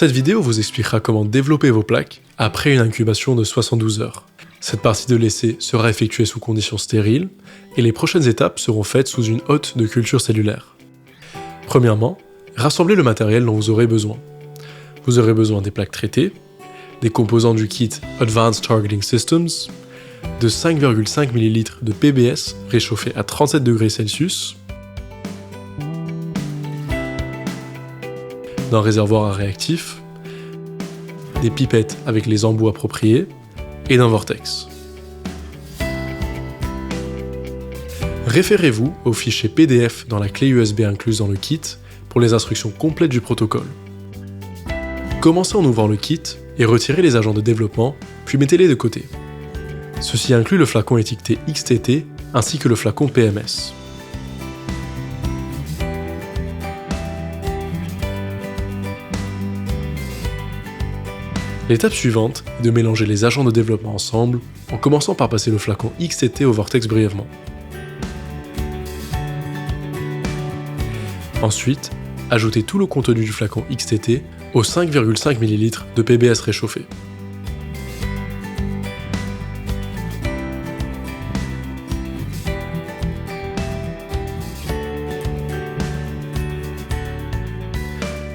Cette vidéo vous expliquera comment développer vos plaques après une incubation de 72 heures. Cette partie de l'essai sera effectuée sous conditions stériles et les prochaines étapes seront faites sous une hotte de culture cellulaire. Premièrement, rassemblez le matériel dont vous aurez besoin. Vous aurez besoin des plaques traitées, des composants du kit Advanced Targeting Systems, de 5,5 ml de PBS réchauffé à 37 degrés Celsius, d'un réservoir à réactif, des pipettes avec les embouts appropriés et d'un vortex. Référez-vous au fichier PDF dans la clé USB incluse dans le kit pour les instructions complètes du protocole. Commencez en ouvrant le kit et retirez les agents de développement, puis mettez-les de côté. Ceci inclut le flacon étiqueté XTT ainsi que le flacon PMS. L'étape suivante est de mélanger les agents de développement ensemble en commençant par passer le flacon XTT au vortex brièvement. Ensuite, ajoutez tout le contenu du flacon XTT aux 5,5 ml de PBS réchauffé.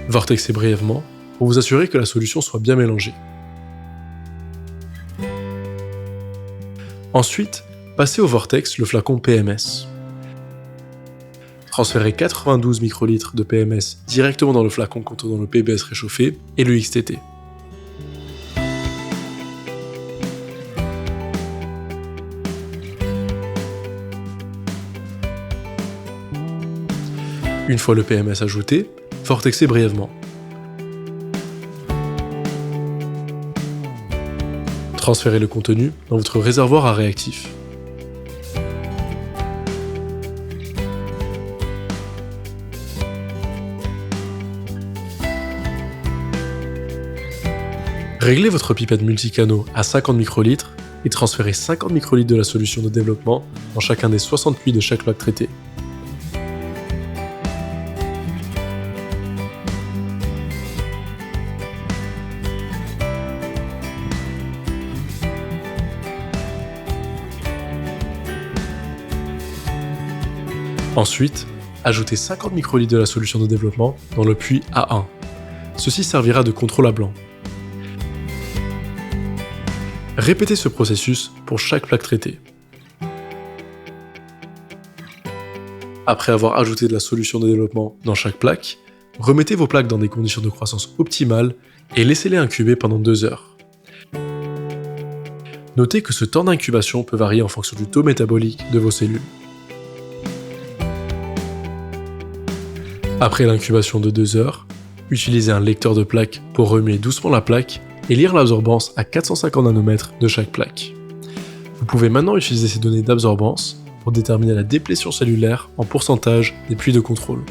Vortexez brièvement pour vous assurer que la solution soit bien mélangée. Ensuite, passez au vortex le flacon PMS. Transférez 92 microlitres de PMS directement dans le flacon contenant le PBS réchauffé et le XTT. Une fois le PMS ajouté, vortexez brièvement. Transférez le contenu dans votre réservoir à réactif. Réglez votre pipette multicanaux à 50 microlitres et transférez 50 microlitres de la solution de développement dans chacun des 60 puits de chaque plaque traitée. Ensuite, ajoutez 50 microlitres de la solution de développement dans le puits A1. Ceci servira de contrôle à blanc. Répétez ce processus pour chaque plaque traitée. Après avoir ajouté de la solution de développement dans chaque plaque, remettez vos plaques dans des conditions de croissance optimales et laissez-les incuber pendant 2 heures. Notez que ce temps d'incubation peut varier en fonction du taux métabolique de vos cellules. Après l'incubation de 2 heures, utilisez un lecteur de plaques pour remuer doucement la plaque et lire l'absorbance à 450 nanomètres de chaque plaque. Vous pouvez maintenant utiliser ces données d'absorbance pour déterminer la déplétion cellulaire en pourcentage des puits de contrôle.